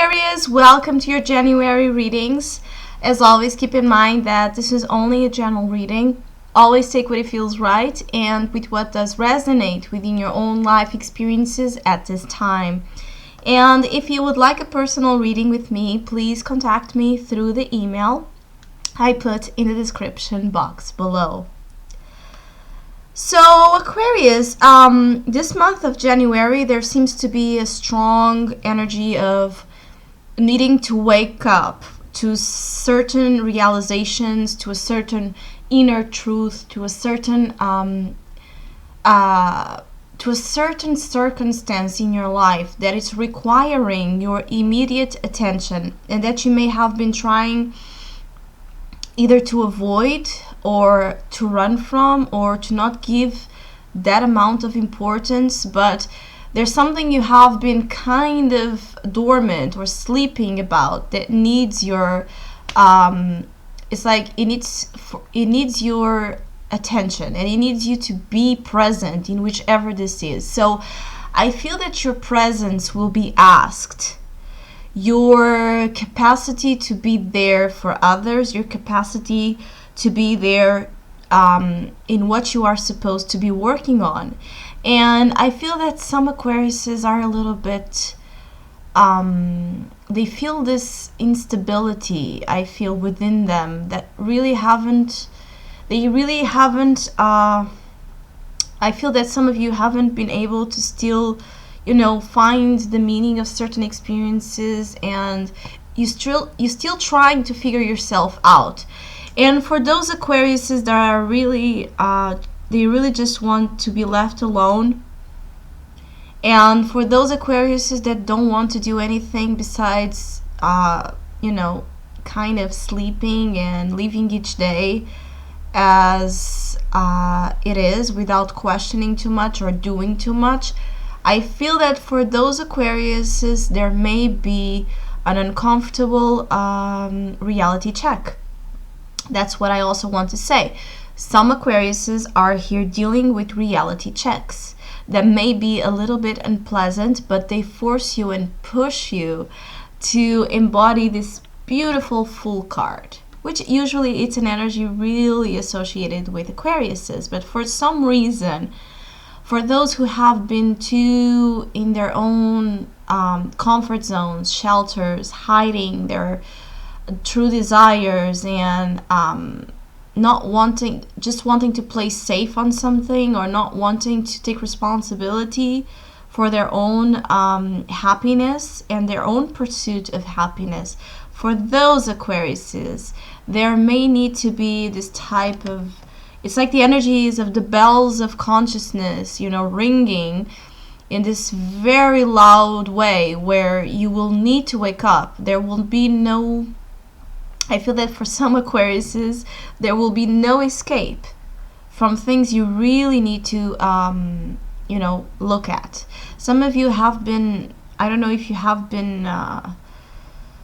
Aquarius, welcome to your January readings. As always, keep in mind that this is only a general reading. Always take what it feels right and with what does resonate within your own life experiences at this time. And if you would like a personal reading with me, please contact me through the email I put in the description box below. So Aquarius, this month of January, there seems to be a strong energy of needing to wake up to certain realizations, to a certain inner truth, to a certain circumstance in your life that is requiring your immediate attention, and that you may have been trying either to avoid or to run from or to not give that amount of importance, but there's something you have been kind of dormant or sleeping about that needs your it's like it needs your attention, and it needs you to be present in whichever this is. So I feel that your presence will be asked. Your capacity to be there for others, your capacity to be there in what you are supposed to be working on. And I feel that some Aquariuses are a little bit they feel this instability, I feel, within them that really haven't I feel that some of you haven't been able to still find the meaning of certain experiences, and you're still trying to figure yourself out. And for those Aquariuses that are really they really just want to be left alone, and for those Aquariuses that don't want to do anything besides kind of sleeping and living each day as it is, without questioning too much or doing too much, I feel that for those Aquariuses there may be an uncomfortable reality check. That's what I also want to say. Some Aquariuses are here dealing with reality checks that may be a little bit unpleasant, but they force you and push you to embody this beautiful Fool card, which usually it's an energy really associated with Aquariuses. But for some reason, for those who have been too in their own comfort zones, shelters, hiding their true desires, and just wanting to play safe on something, or not wanting to take responsibility for their own happiness and their own pursuit of happiness, for those Aquariuses, there may need to be this type of, it's like the energies of the bells of consciousness, ringing in this very loud way, where you will need to wake up. There will be no, I feel that for some Aquariuses, there will be no escape from things you really need to, look at. Some of you have been, I don't know if you have been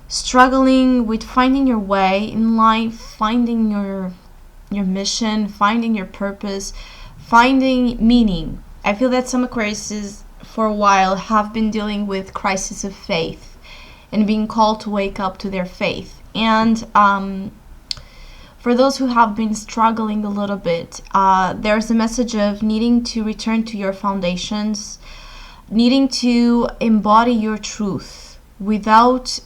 struggling with finding your way in life, finding your mission, finding your purpose, finding meaning. I feel that some Aquariuses for a while have been dealing with crisis of faith and being called to wake up to their faith. And for those who have been struggling a little bit, there's a message of needing to return to your foundations, needing to embody your truth without,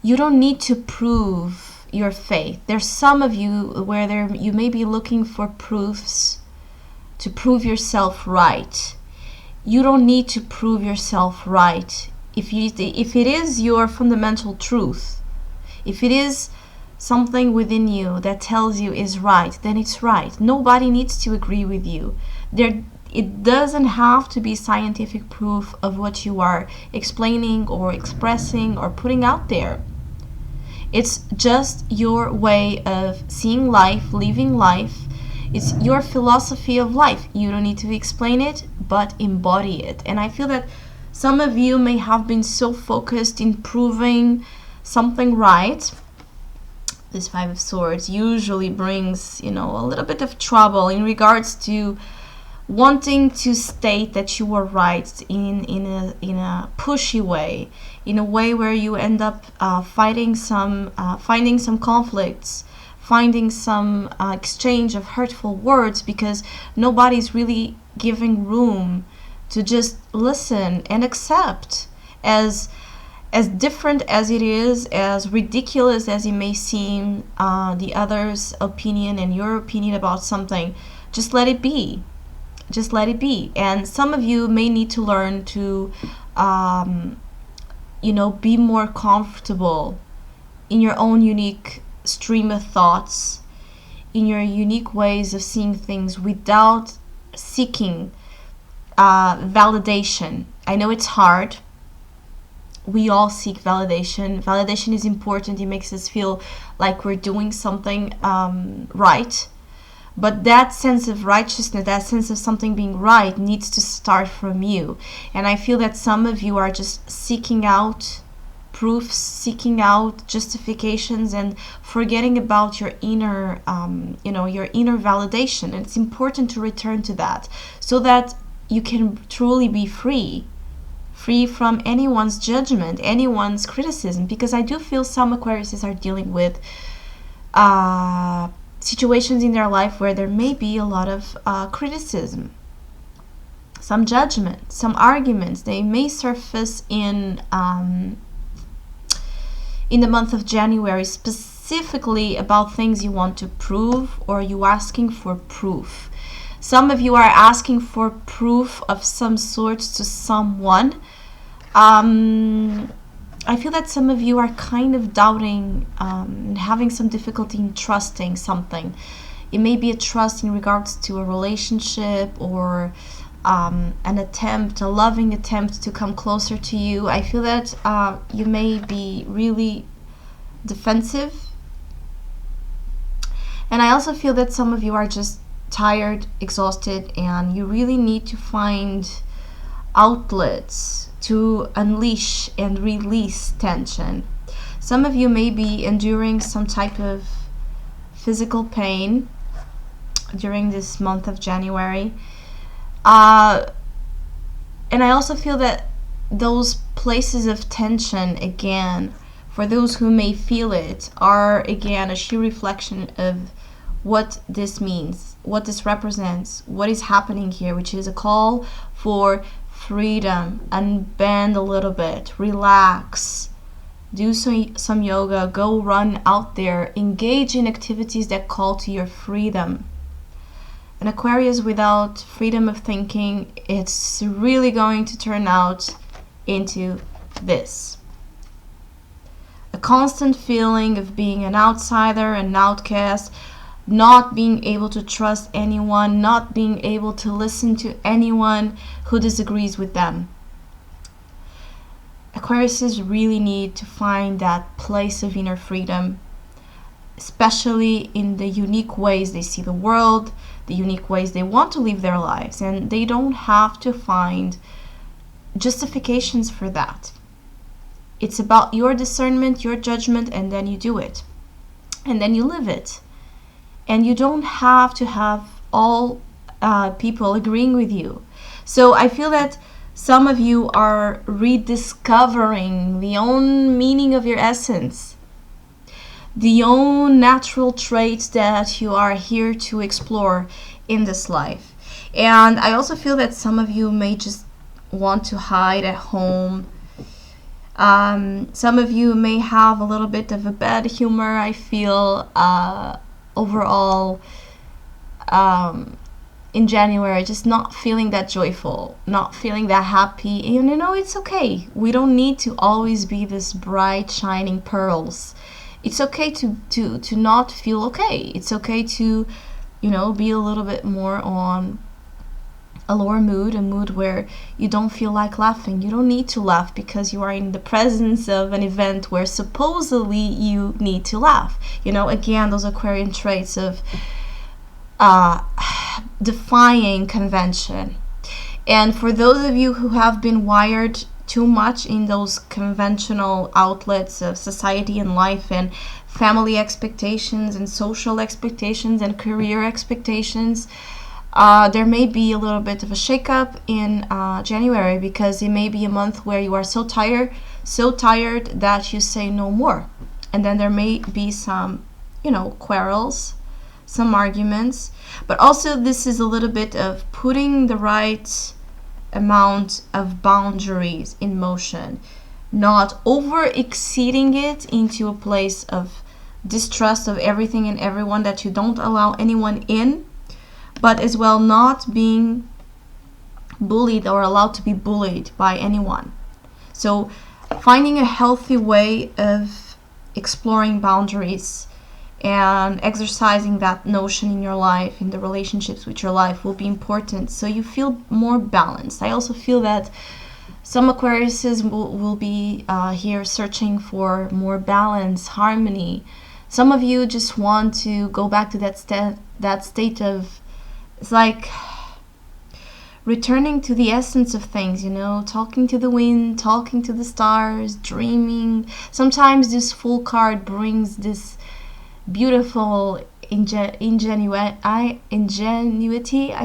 you don't need to prove your faith. There's some of you where you may be looking for proofs to prove yourself right. You don't need to prove yourself right. If it is your fundamental truth, if it is something within you that tells you is right, then it's right. Nobody needs to agree with you. It doesn't have to be scientific proof of what you are explaining or expressing or putting out there. It's just your way of seeing life, living life. It's your philosophy of life. You don't need to explain it, but embody it. And I feel that some of you may have been so focused in proving something right. This Five of Swords usually brings, a little bit of trouble in regards to wanting to state that you were right in a pushy way, in a way where you end up finding some conflicts, finding some exchange of hurtful words, because nobody's really giving room to just listen and accept. As different as it is, as ridiculous as it may seem, the other's opinion and your opinion about something, just let it be. Just let it be. And some of you may need to learn to be more comfortable in your own unique stream of thoughts, in your unique ways of seeing things, without seeking validation. I know it's hard. We all seek validation. Validation is important. It makes us feel like we're doing something right. But that sense of righteousness, that sense of something being right, needs to start from you. And I feel that some of you are just seeking out proofs, seeking out justifications, and forgetting about your inner, your inner validation. And it's important to return to that, so that you can truly be free from anyone's judgment, anyone's criticism. Because I do feel some Aquariuses are dealing with situations in their life where there may be a lot of criticism, some judgment, some arguments. They may surface in the month of January, specifically about things you want to prove, or you asking for proof. Some of you are asking for proof of some sort to someone. I feel that some of you are kind of doubting and having some difficulty in trusting something. It may be a trust in regards to a relationship, or an attempt, a loving attempt to come closer to you. I feel that you may be really defensive. And I also feel that some of you are just tired, exhausted, and you really need to find outlets to unleash and release tension. Some of you may be enduring some type of physical pain during this month of January. And I also feel that those places of tension, again, for those who may feel it, are again a sheer reflection of what this means, what this represents, what is happening here, which is a call for freedom. Unbend a little bit, relax, do some yoga, go run out there, engage in activities that call to your freedom. An Aquarius without freedom of thinking, it's really going to turn out into this: a constant feeling of being an outsider, an outcast, not being able to trust anyone, not being able to listen to anyone who disagrees with them. Aquariuses really need to find that place of inner freedom, especially in the unique ways they see the world, the unique ways they want to live their lives, and they don't have to find justifications for that. It's about your discernment, your judgment, and then you do it, and then you live it. And you don't have to have all people agreeing with you. So I feel that some of you are rediscovering the own meaning of your essence, the own natural traits that you are here to explore in this life. And I also feel that some of you may just want to hide at home. Some of you may have a little bit of a bad humor, I feel, overall, in January, just not feeling that joyful, not feeling that happy. And it's okay. We don't need to always be this bright, shining pearls. It's okay to not feel okay. It's okay to, be a little bit more on a lower mood, a mood where you don't feel like laughing. You don't need to laugh because you are in the presence of an event where supposedly you need to laugh. Again, those Aquarian traits of defying convention. And for those of you who have been wired too much in those conventional outlets of society and life, and family expectations and social expectations and career expectations, There may be a little bit of a shakeup in January, because it may be a month where you are so tired that you say no more. And then there may be some, quarrels, some arguments. But also this is a little bit of putting the right amount of boundaries in motion, not over exceeding it into a place of distrust of everything and everyone, that you don't allow anyone in, but as well not being bullied or allowed to be bullied by anyone. So finding a healthy way of exploring boundaries and exercising that notion in your life, in the relationships with your life, will be important, so you feel more balanced. I also feel that some Aquariuses will be here searching for more balance, harmony. Some of you just want to go back to that state of, it's like returning to the essence of things, talking to the wind, talking to the stars, dreaming. Sometimes this Fool card brings this beautiful ingenuity, I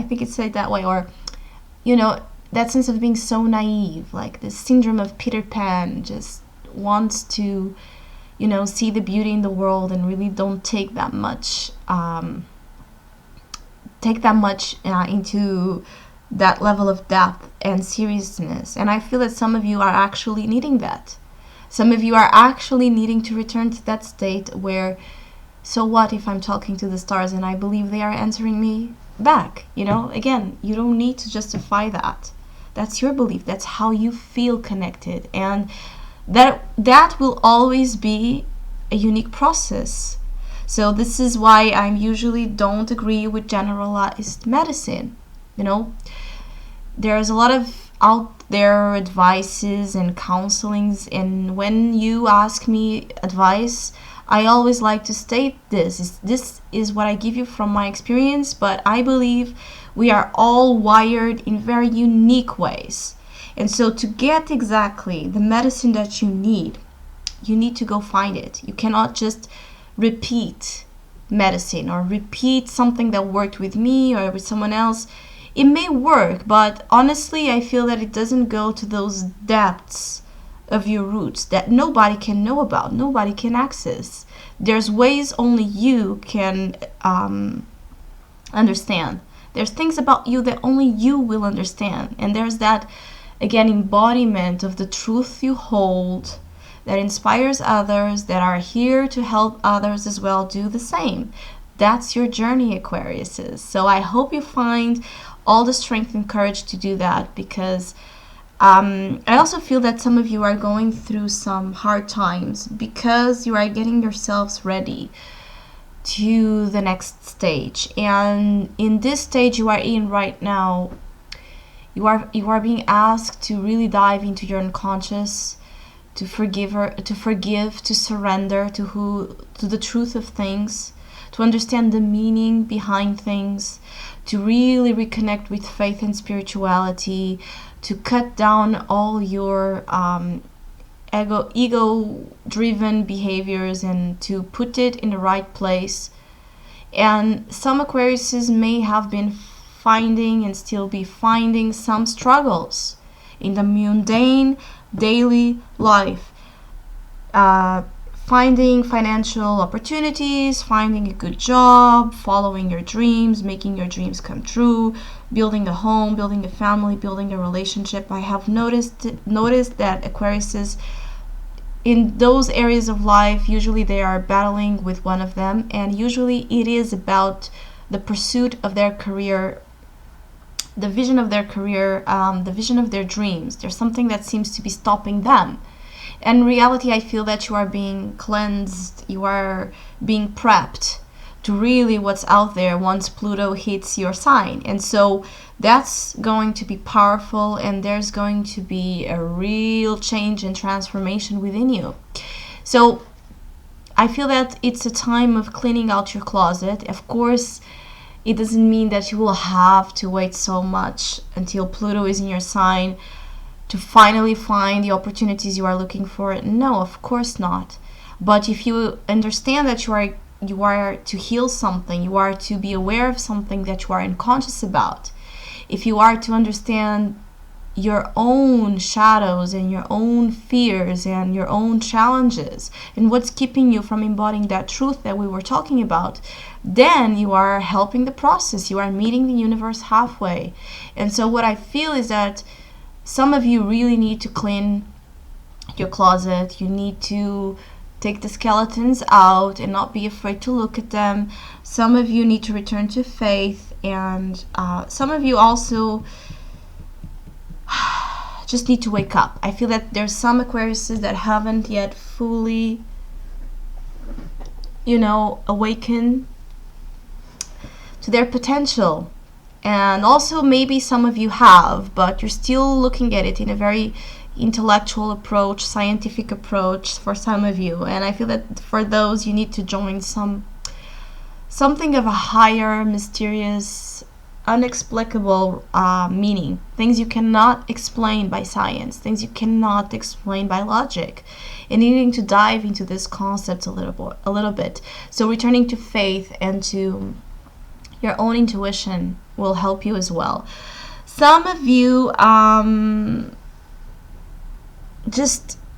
think it's said that way, or that sense of being so naive, like the syndrome of Peter Pan, just wants to see the beauty in the world and really don't take that much into that level of depth and seriousness. And I feel that some of you are actually needing that. Some of you are actually needing to return to that state where, so what if I'm talking to the stars and I believe they are answering me back? Again, you don't need to justify that. That's your belief. That's how you feel connected. And that will always be a unique process. So this is why I usually don't agree with generalized medicine. There's a lot of out there advices and counselings, and when you ask me advice, I always like to state this is what I give you from my experience, but I believe we are all wired in very unique ways. And so to get exactly the medicine that you need to go find it. You cannot just repeat medicine or repeat something that worked with me or with someone else. It may work, but honestly, I feel that it doesn't go to those depths of your roots that nobody can know about, nobody can access. There's ways only you can understand. There's things about you that only you will understand. And there's that, again, embodiment of the truth you hold that inspires others, that are here to help others as well do the same. That's your journey, Aquariuses. So I hope you find all the strength and courage to do that, because I also feel that some of you are going through some hard times because you are getting yourselves ready to the next stage. And in this stage you are in right now, you are being asked to really dive into your unconscious, to forgive, to surrender to the truth of things, to understand the meaning behind things, to really reconnect with faith and spirituality, to cut down all your ego-driven behaviors and to put it in the right place. And some Aquariuses may have been finding and still be finding some struggles in the mundane daily life. Finding financial opportunities, finding a good job, following your dreams, making your dreams come true, building a home, building a family, building a relationship. I have noticed that Aquariuses, in those areas of life, usually they are battling with one of them, and usually it is about the pursuit of their career, the vision of their career, the vision of their dreams. There's something that seems to be stopping them. And in reality, I feel that you are being cleansed, you are being prepped to really what's out there once Pluto hits your sign. And so that's going to be powerful, and there's going to be a real change and transformation within you. So I feel that it's a time of cleaning out your closet. Of course, it doesn't mean that you will have to wait so much until Pluto is in your sign to finally find the opportunities you are looking for. No, of course not. But if you understand that you are you are to heal something, you are to be aware of something that you are unconscious about, if you are to understand your own shadows and your own fears and your own challenges and what's keeping you from embodying that truth that we were talking about, then you are helping the process. You are meeting the universe halfway. And so what I feel is that some of you really need to clean your closet. You need to take the skeletons out and not be afraid to look at them. Some of you need to return to faith, and some of you also just need to wake up. I feel that there's some Aquariuses that haven't yet fully, awakened to their potential. And also maybe some of you have, but you're still looking at it in a very intellectual approach, scientific approach for some of you. And I feel that for those, you need to join something of a higher, mysterious, unexplicable meaning. Things you cannot explain by science, things you cannot explain by logic, and needing to dive into this concept a little bit. So returning to faith and to your own intuition will help you as well. Some of you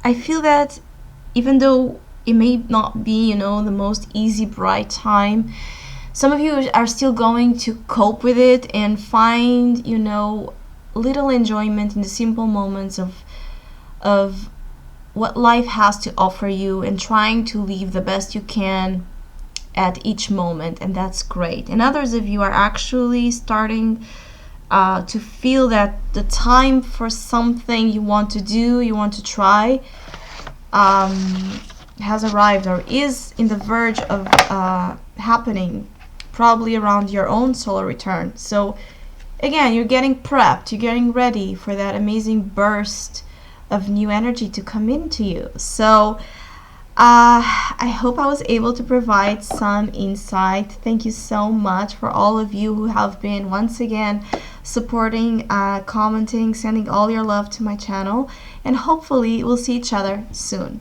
I feel that even though it may not be the most easy, bright time, some of you are still going to cope with it and find little enjoyment in the simple moments of what life has to offer you, and trying to live the best you can at each moment. And that's great. And others of you are actually starting to feel that the time for something you want to do, you want to try, has arrived or is in the verge of happening, probably around your own solar return. So again, you're getting prepped, you're getting ready for that amazing burst of new energy to come into you. So I hope I was able to provide some insight. Thank you so much for all of you who have been once again supporting, commenting, sending all your love to my channel, and hopefully we'll see each other soon.